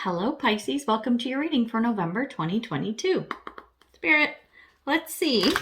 Hello, Pisces. Welcome to your reading for November 2022. Spirit, let's see.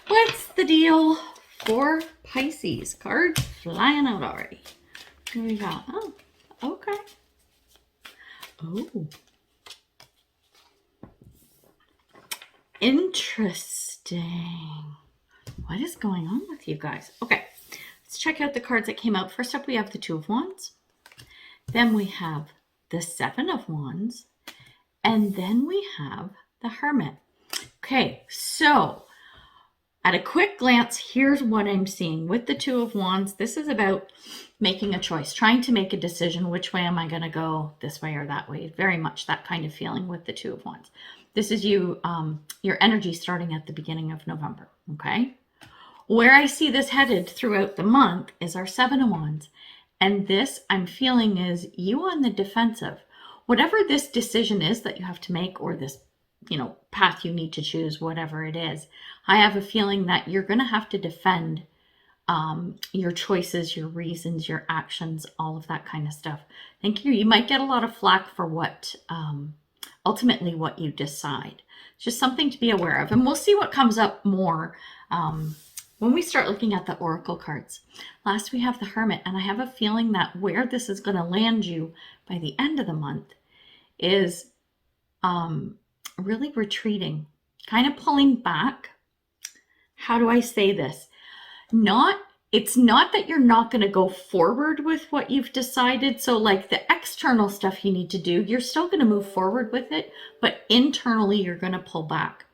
What's the deal for Pisces? Cards flying out already. Here we go. Oh, okay. Oh. Interesting. What is going on with you guys? Okay, let's check out the cards that came out. First up, we have the Two of Wands. Then we have the Seven of Wands, and then we have the Hermit. Okay, so at a quick glance, here's what I'm seeing. With the Two of Wands, this is about making a choice, trying to make a decision. Which way am I going to go, this way or that way? Very much that kind of feeling with the Two of Wands. This is you, your energy starting at the beginning of November, okay? Where I see this headed throughout the month is our Seven of Wands. And this I'm feeling is you on the defensive. Whatever this decision is that you have to make, or this, path you need to choose, whatever it is, I have a feeling that you're going to have to defend your choices, your reasons, your actions, all of that kind of stuff. Thank you. You might get a lot of flack for what, ultimately what you decide. It's just something to be aware of. And we'll see what comes up more when we start looking at the oracle cards. Last, we have the Hermit, and I have a feeling that where this is going to land you by the end of the month is really retreating, kind of pulling back. How do I say this? It's not that you're not going to go forward with what you've decided. So like the external stuff you need to do, you're still going to move forward with it, but internally you're going to pull back.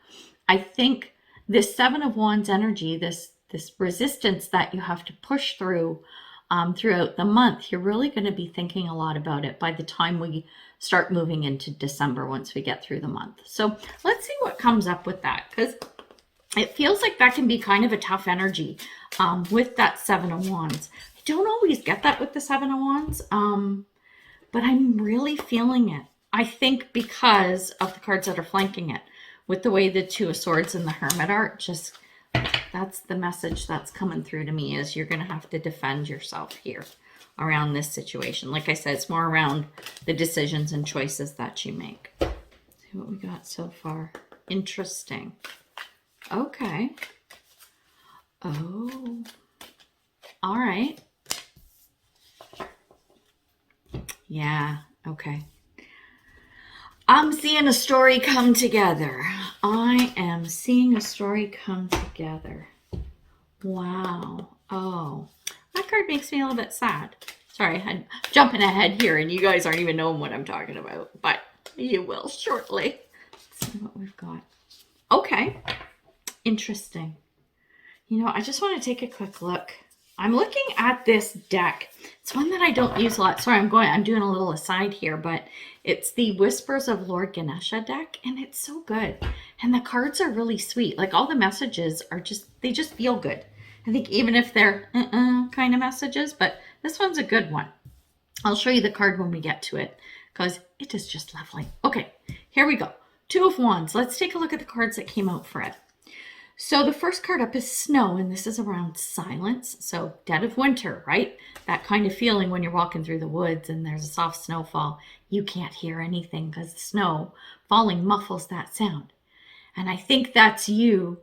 I think this Seven of Wands energy, this resistance that you have to push through throughout the month, you're really going to be thinking a lot about it by the time we start moving into December, once we get through the month. So let's see what comes up with that, because it feels like that can be kind of a tough energy with that Seven of Wands. I don't always get that with the Seven of Wands, but I'm really feeling it. I think because of the cards that are flanking it, with the way the Two of Swords and the Hermit are, just that's the message that's coming through to me, is you're going to have to defend yourself here around this situation. Like I said, it's more around the decisions and choices that you make. Let's see what we got so far. Interesting. Okay. Oh. All right. Yeah. Okay. I'm seeing a story come together. I am seeing a story come together. Wow. Oh, that card makes me a little bit sad. Sorry, I'm jumping ahead here and you guys aren't even knowing what I'm talking about, but you will shortly. Let's see what we've got. Okay. Interesting. I just want to take a quick look. I'm looking at this deck. It's one that I don't use a lot. Sorry, I'm doing a little aside here, but it's the Whispers of Lord Ganesha deck, and it's so good. And the cards are really sweet. Like, all the messages are they just feel good. I think even if they're kind of messages, but this one's a good one. I'll show you the card when we get to it, because it is just lovely. Okay, here we go. Two of Wands. Let's take a look at the cards that came out for it. So the first card up is Snow, and this is around silence. So dead of winter, right? That kind of feeling when you're walking through the woods and there's a soft snowfall. You can't hear anything because the snow falling muffles that sound. And I think that's you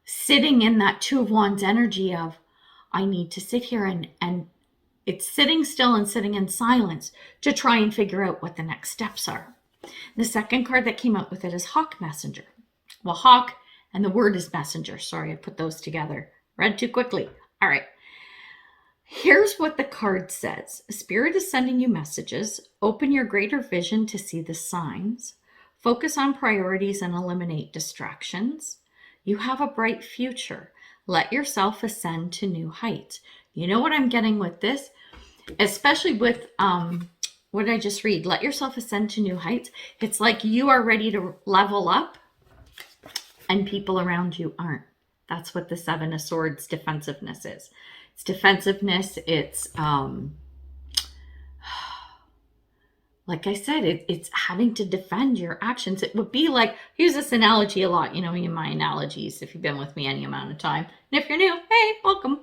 sitting in that Two of Wands energy of, I need to sit here and it's sitting still and sitting in silence to try and figure out what the next steps are. The second card that came out with it is Hawk Messenger. Well, Hawk and the word is messenger. Sorry, I put those together. Read too quickly. All right. Here's what the card says. Spirit is sending you messages. Open your greater vision to see the signs. Focus on priorities and eliminate distractions. You have a bright future. Let yourself ascend to new heights. You know what I'm getting with this? Especially with, what did I just read? Let yourself ascend to new heights. It's like you are ready to level up, and people around you aren't. That's what the Seven of Swords defensiveness is. It's defensiveness. It's, like I said, it's having to defend your actions. It would be like, use this analogy a lot, in my analogies, if you've been with me any amount of time. And if you're new, hey, welcome.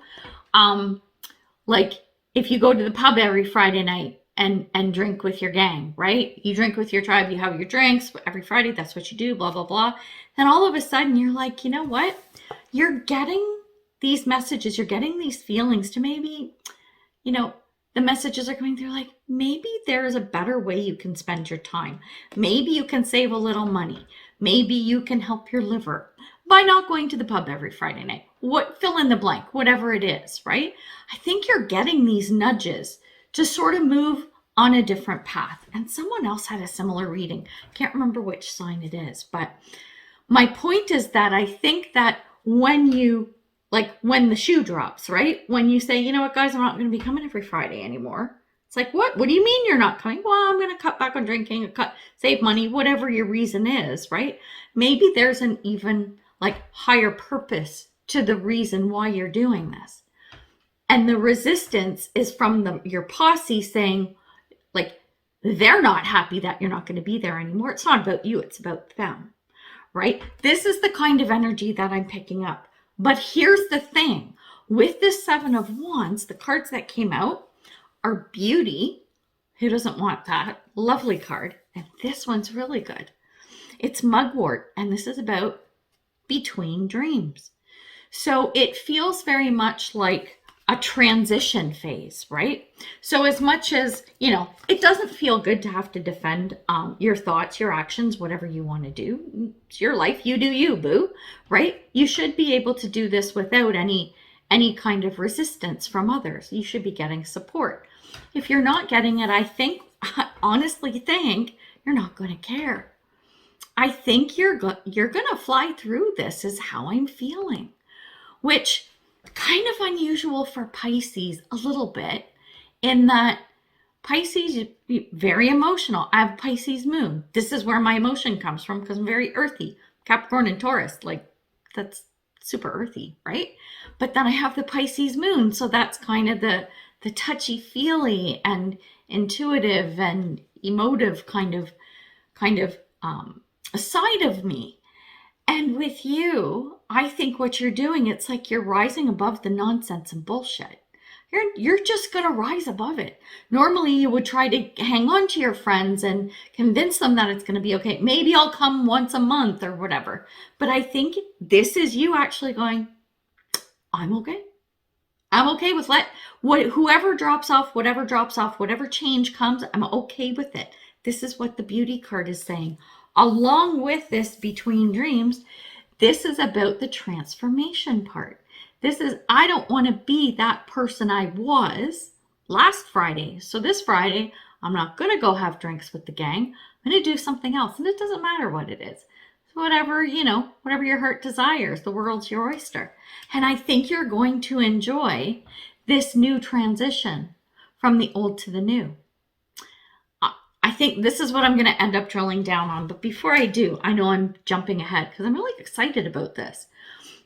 Like if you go to the pub every Friday night and drink with your gang, right? You drink with your tribe, you have your drinks every Friday, that's what you do, blah, blah, blah. Then all of a sudden you're like, you know what? You're getting these messages, you're getting these feelings to maybe, you know, the messages are coming through like, maybe there's a better way you can spend your time. Maybe you can save a little money. Maybe you can help your liver by not going to the pub every Friday night. Fill in the blank, whatever it is, right? I think you're getting these nudges to sort of move on a different path. And someone else had a similar reading. Can't remember which sign it is, but my point is that I think that when the shoe drops, right? When you say, you know what, guys, I'm not going to be coming every Friday anymore. It's like, what? What do you mean you're not coming? Well, I'm going to cut back on drinking, save money, whatever your reason is, right? Maybe there's an even higher purpose to the reason why you're doing this. And the resistance is from your posse saying, they're not happy that you're not going to be there anymore. It's not about you, it's about them, right? This is the kind of energy that I'm picking up. But here's the thing. With this Seven of Wands, the cards that came out are Beauty. Who doesn't want that? Lovely card. And this one's really good. It's Mugwort, and this is about between dreams. So it feels very much like a transition phase, right? So as much as, it doesn't feel good to have to defend your thoughts, your actions, whatever you want to do. It's your life. You do you, boo, right? You should be able to do this without any kind of resistance from others. You should be getting support. If you're not getting it, I honestly think you're not going to care. I think you're going to fly through this is how I'm feeling, which kind of unusual for Pisces a little bit, in that Pisces, very emotional. I have Pisces moon. This is where my emotion comes from because I'm very earthy. Capricorn and Taurus, that's super earthy, right? But then I have the Pisces moon, so that's kind of the touchy-feely and intuitive and emotive kind of a side of me. And with you, I think what you're doing, it's like you're rising above the nonsense and bullshit. You're just going to rise above it. Normally, you would try to hang on to your friends and convince them that it's going to be okay. Maybe I'll come once a month or whatever. But I think this is you actually going, I'm okay. I'm okay with whoever drops off, whatever change comes, I'm okay with it. This is what the Beauty card is saying. Along with this between dreams, this is about the transformation part. This is, I don't want to be that person I was last Friday. So this Friday, I'm not going to go have drinks with the gang. I'm going to do something else. And it doesn't matter what it is. Whatever your heart desires, the world's your oyster. And I think you're going to enjoy this new transition from the old to the new. I think this is what I'm going to end up drilling down on. But before I do, I know I'm jumping ahead because I'm really excited about this.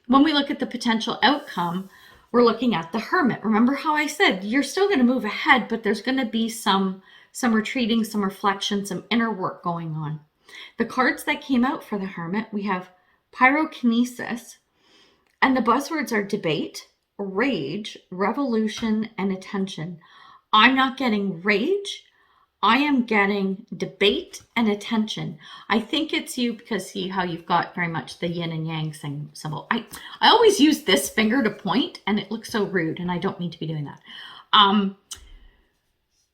When we look at the potential outcome, we're looking at the Hermit. Remember how I said you're still going to move ahead, but there's going to be some retreating, some reflection, some inner work going on. The cards that came out for the Hermit, we have Pyrokinesis, and the buzzwords are debate, rage, revolution, and attention. I'm not getting rage. I am getting debate and attention. I think it's you because see how you've got very much the yin and yang symbol. I always use this finger to point and it looks so rude and I don't mean to be doing that.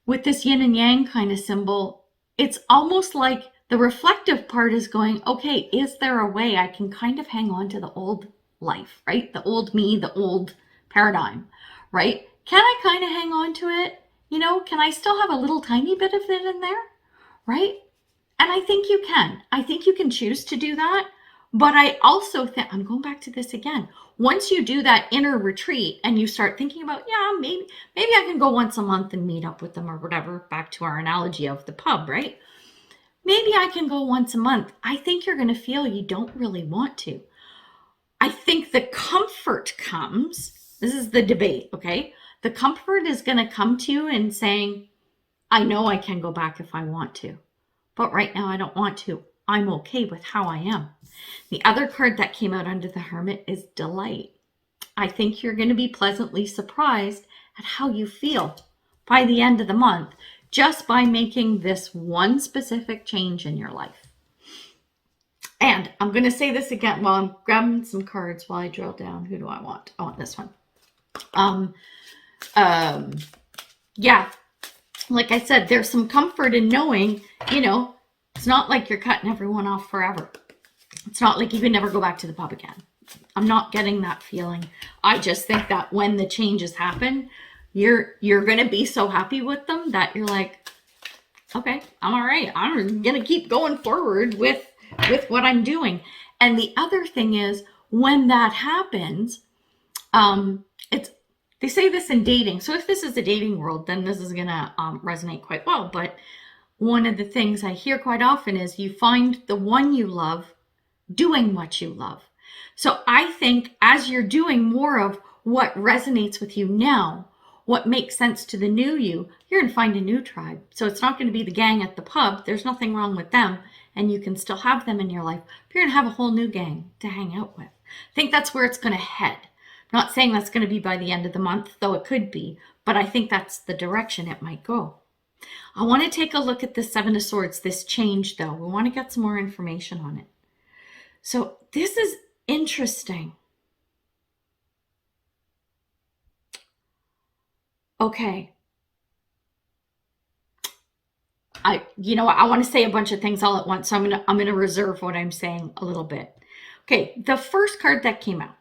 With this yin and yang kind of symbol, it's almost like the reflective part is going, okay, is there a way I can kind of hang on to the old life, right? The old me, the old paradigm, right? Can I kind of hang on to it? Can I still have a little tiny bit of it in there, right? And I think you can. I think you can choose to do that. But I also think, I'm going back to this again. Once you do that inner retreat and you start thinking about, yeah, maybe I can go once a month and meet up with them or whatever, back to our analogy of the pub, right? Maybe I can go once a month. I think you're going to feel you don't really want to. I think the comfort comes, this is the debate, okay? The comfort is going to come to you in saying, I know I can go back if I want to, but right now I don't want to. I'm okay with how I am. The other card that came out under the Hermit is delight. I think you're going to be pleasantly surprised at how you feel by the end of the month. just by making this one specific change in your life. And I'm going to say this again while I'm grabbing some cards while I drill down. Who do I want? I want this one. Yeah, like I said, there's some comfort in knowing, you know, it's not like you're cutting everyone off forever. It's not like you can never go back to the pub again. I'm not getting that feeling. I just think that when the changes happen, you're going to be so happy with them that you're like, okay, I'm all right. I'm going to keep going forward with what I'm doing. And the other thing is, when that happens, they say this in dating. So if this is the dating world, then this is going to resonate quite well. But one of the things I hear quite often is you find the one you love doing what you love. So I think as you're doing more of what resonates with you now, what makes sense to the new you're going to find a new tribe. So it's not going to be the gang at the pub. There's nothing wrong with them. And you can still have them in your life. But you're going to have a whole new gang to hang out with. I think that's where it's going to head. I'm not saying that's going to be by the end of the month, though it could be. But I think that's the direction it might go. I want to take a look at the Seven of Swords, this change, though. We want to get some more information on it. So this is interesting. Okay. I want to say a bunch of things all at once, so I'm going to reserve what I'm saying a little bit. Okay, the first card that came out,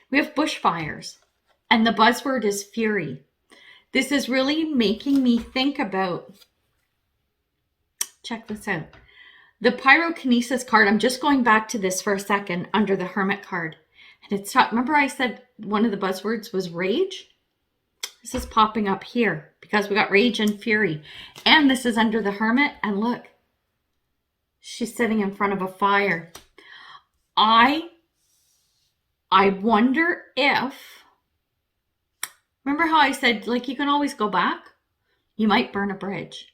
we have bushfires, and the buzzword is fury. This is really making me think about, check this out. The pyrokinesis card, I'm just going back to this for a second under the hermit card. And it's, remember I said one of the buzzwords was rage? This is popping up here because we got rage and fury. And this is under the hermit. And look, she's sitting in front of a fire. I wonder if, remember how I said, like, you can always go back? You might burn a bridge.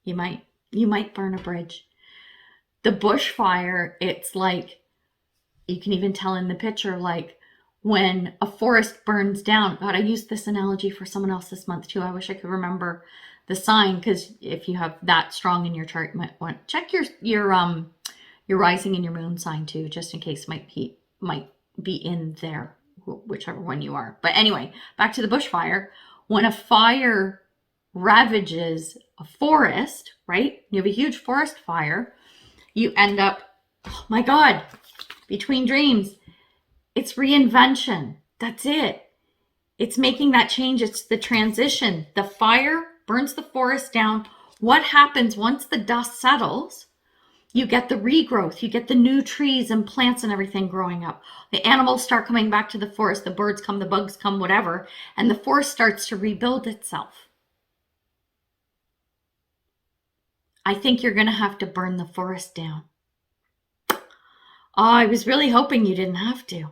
You might burn a bridge. The bushfire, it's like, you can even tell in the picture, like when a forest burns down. God, I used this analogy for someone else this month too. I wish I could remember the sign, because if you have that strong in your chart, you might want to check your rising and your moon sign too, just in case it might be in there, whichever one you are. But anyway, back to the bushfire. When a fire ravages a forest, right? You have a huge forest fire. You end up, oh my God, between dreams. It's reinvention. That's it. It's making that change. It's the transition. The fire burns the forest down. What happens once the dust settles? You get the regrowth. You get the new trees and plants and everything growing up. The animals start coming back to the forest. The birds come, the bugs come, whatever. And the forest starts to rebuild itself. I think you're going to have to burn the forest down. Oh, I was really hoping you didn't have to.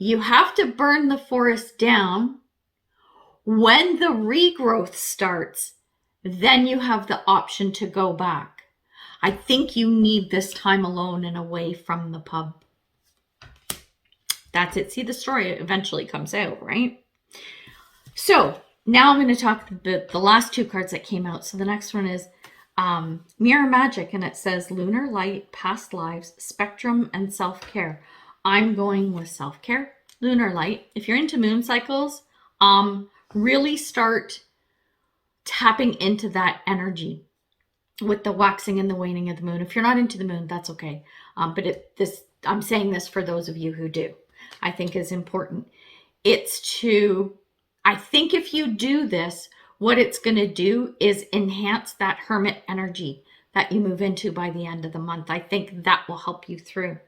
You have to burn the forest down. When the regrowth starts, then you have the option to go back. I think you need this time alone and away from the pub. That's it. See, the story eventually comes out, right? So now I'm going to talk the last two cards that came out. So the next one is Mirror Magic, and it says Lunar Light, Past Lives, Spectrum, and Self-Care. I'm going with self-care, Lunar Light. If you're into moon cycles, really start tapping into that energy with the waxing and the waning of the moon. If you're not into the moon, that's okay. But I'm saying this for those of you who do, I think is important. I think if you do this, what it's going to do is enhance that hermit energy that you move into by the end of the month. I think that will help you through.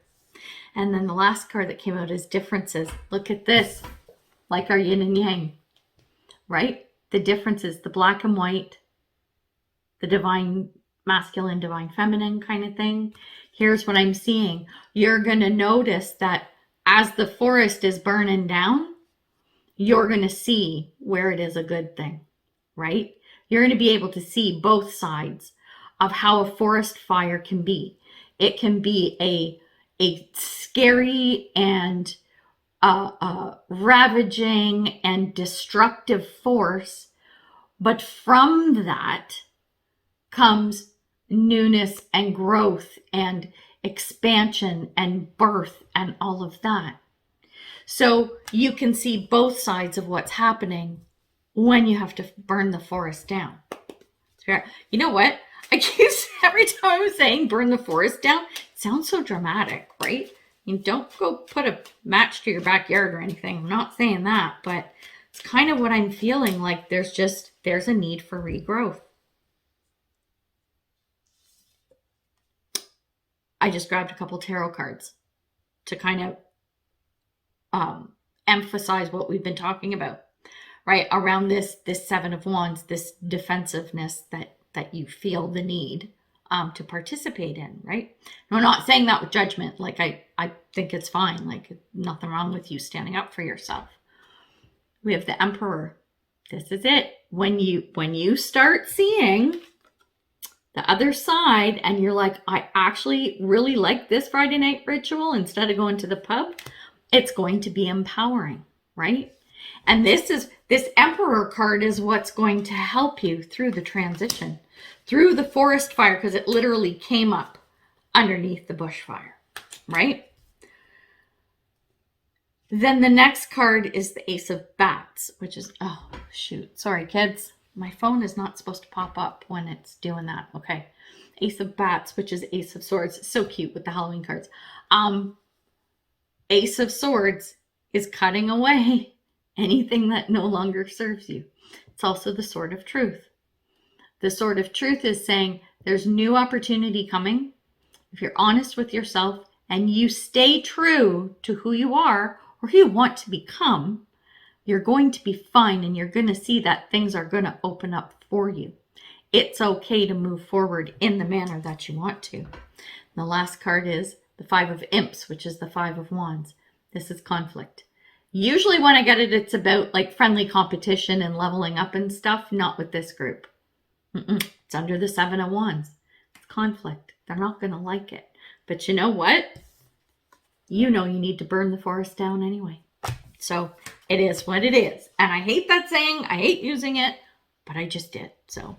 And then the last card that came out is differences. Look at this, like our yin and yang, right? The differences, the black and white, the divine masculine, divine feminine kind of thing. Here's what I'm seeing. You're going to notice that as the forest is burning down, you're going to see where it is a good thing, right? You're going to be able to see both sides of how a forest fire can be. It can be a scary and ravaging and destructive force. But from that comes newness and growth and expansion and birth and all of that. So you can see both sides of what's happening when you have to burn the forest down. You know what? Every time I'm saying burn the forest down, it sounds so dramatic, right? You don't go put a match to your backyard or anything. I'm not saying that, but it's kind of what I'm feeling like. There's a need for regrowth. I just grabbed a couple tarot cards to kind of emphasize what we've been talking about, right? Around this Seven of Wands, this defensiveness that you feel the need to participate in, right? And I'm not saying that with judgment. Like I think it's fine. Like nothing wrong with you standing up for yourself. We have the Emperor. This is it. When you start seeing the other side and you're like, I actually really like this Friday night ritual instead of going to the pub, it's going to be empowering, right? And this Emperor card is what's going to help you through the transition, through the forest fire, because it literally came up underneath the bushfire, right? Then the next card is the Ace of Bats, which is, oh, shoot. Sorry, kids. My phone is not supposed to pop up when it's doing that. Okay. Ace of Bats, which is Ace of Swords. It's so cute with the Halloween cards. Ace of Swords is cutting away anything that no longer serves you. It's also the Sword of Truth. The Sword of Truth is saying there's new opportunity coming. If you're honest with yourself and you stay true to who you are or who you want to become, you're going to be fine, and you're going to see that things are going to open up for you. It's okay to move forward in the manner that you want to. And the last card is the Five of Imps, which is the Five of Wands. This is conflict. Usually when I get it, it's about like friendly competition and leveling up and stuff. Not with this group. It's under the Seven of Wands. It's conflict. They're not going to like it. But you know what? You know you need to burn the forest down anyway. So it is what it is. And I hate that saying. I hate using it. But I just did. So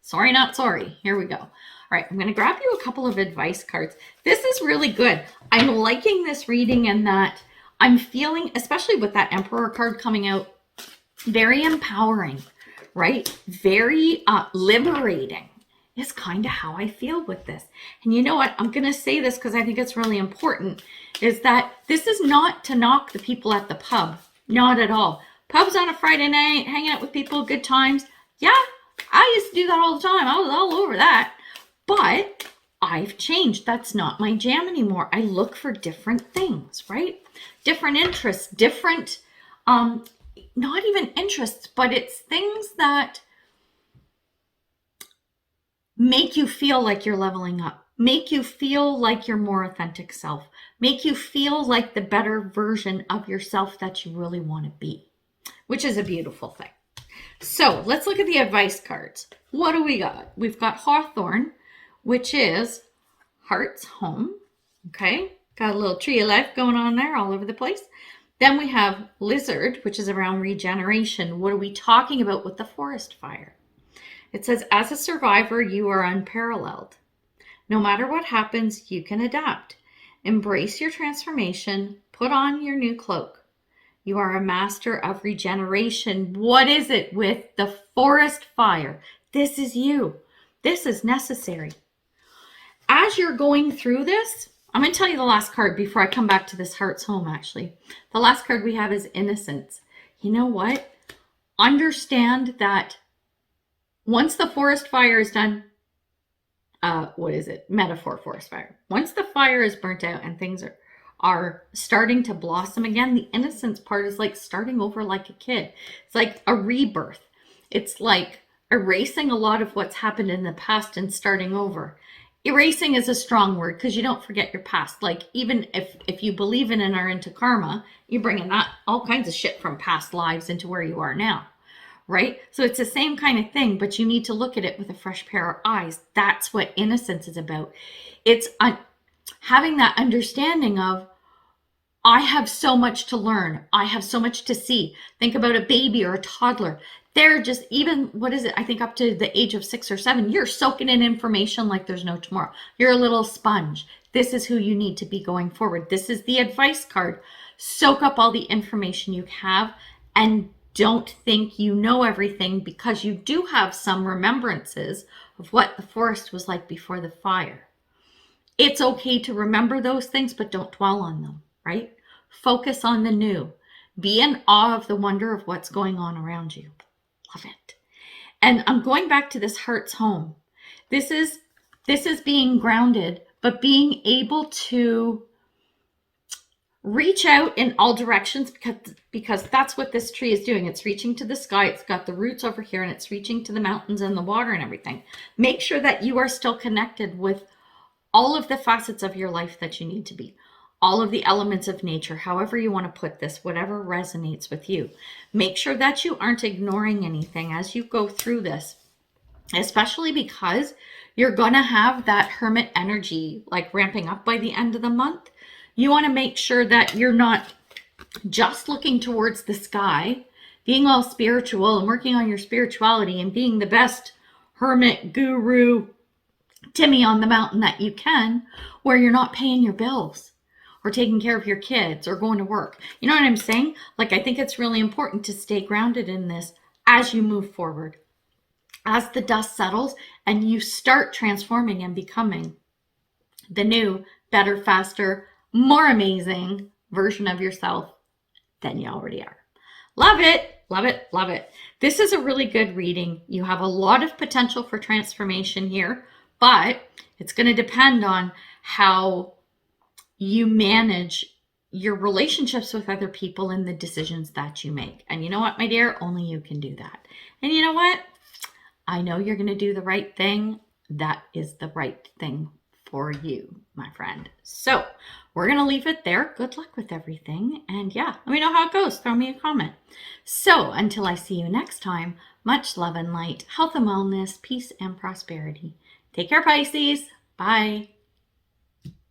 sorry, not sorry. Here we go. All right. I'm going to grab you a couple of advice cards. This is really good. I'm liking this reading and that I'm feeling, especially with that Emperor card coming out, very empowering, right? Very liberating is kind of how I feel with this. And you know what? I'm going to say this because I think it's really important, is that this is not to knock the people at the pub. Not at all. Pubs on a Friday night, hanging out with people, good times. Yeah, I used to do that all the time. I was all over that. But I've changed. That's not my jam anymore. I look for different things, right? Different interests, different, not even interests, but it's things that make you feel like you're leveling up, make you feel like your more authentic self, make you feel like the better version of yourself that you really want to be, which is a beautiful thing. So let's look at the advice cards. What do we got? We've got Hawthorn, which is Heart's Home. Okay, got a little tree of life going on there all over the place. Then we have Lizard, which is around regeneration. What are we talking about with the forest fire? It says, as a survivor, you are unparalleled. No matter what happens, you can adapt. Embrace your transformation. Put on your new cloak. You are a master of regeneration. What is it with the forest fire? This is you. This is necessary. As you're going through this, I'm going to tell you the last card before I come back to this Heart's Home, actually. The last card we have is Innocence. You know what? Understand that once the forest fire is done, what is it? Metaphor forest fire. Once the fire is burnt out and things are starting to blossom again, the innocence part is like starting over like a kid. It's like a rebirth. It's like erasing a lot of what's happened in the past and starting over. Erasing is a strong word because you don't forget your past. Like even if you believe in and are into karma, you're bringing that all kinds of shit from past lives into where you are now. Right? So it's the same kind of thing, but you need to look at it with a fresh pair of eyes. That's what innocence is about. It's having that understanding of I have so much to learn. I have so much to see. Think about a baby or a toddler. They're just, even, what is it? I think up to the age of 6 or 7, you're soaking in information like there's no tomorrow. You're a little sponge. This is who you need to be going forward. This is the advice card. Soak up all the information you have and don't think you know everything, because you do have some remembrances of what the forest was like before the fire. It's okay to remember those things, but don't dwell on them, right? Focus on the new. Be in awe of the wonder of what's going on around you. Love it. And I'm going back to this heart's home. This is being grounded, but being able to reach out in all directions, because that's what this tree is doing. It's reaching to the sky. It's got the roots over here, and it's reaching to the mountains and the water and everything. Make sure that you are still connected with all of the facets of your life that you need to be. All of the elements of nature, however you want to put this, whatever resonates with you. Make sure that you aren't ignoring anything as you go through this, especially because you're going to have that hermit energy like ramping up by the end of the month. You want to make sure that you're not just looking towards the sky, being all spiritual and working on your spirituality and being the best hermit, guru, Timmy on the mountain that you can, where you're not paying your bills or taking care of your kids or going to work. You know what I'm saying? Like, I think it's really important to stay grounded in this as you move forward, as the dust settles and you start transforming and becoming the new, better, faster, more amazing version of yourself than you already are. Love it. Love it. Love it. This is a really good reading. You have a lot of potential for transformation here, but it's going to depend on how you manage your relationships with other people and the decisions that you make. And you know what, my dear? Only you can do that. And you know what? I know you're going to do the right thing. That is the right thing for you, my friend. So we're going to leave it there. Good luck with everything. And yeah, let me know how it goes. Throw me a comment. So until I see you next time, much love and light, health and wellness, peace and prosperity. Take care, Pisces. Bye.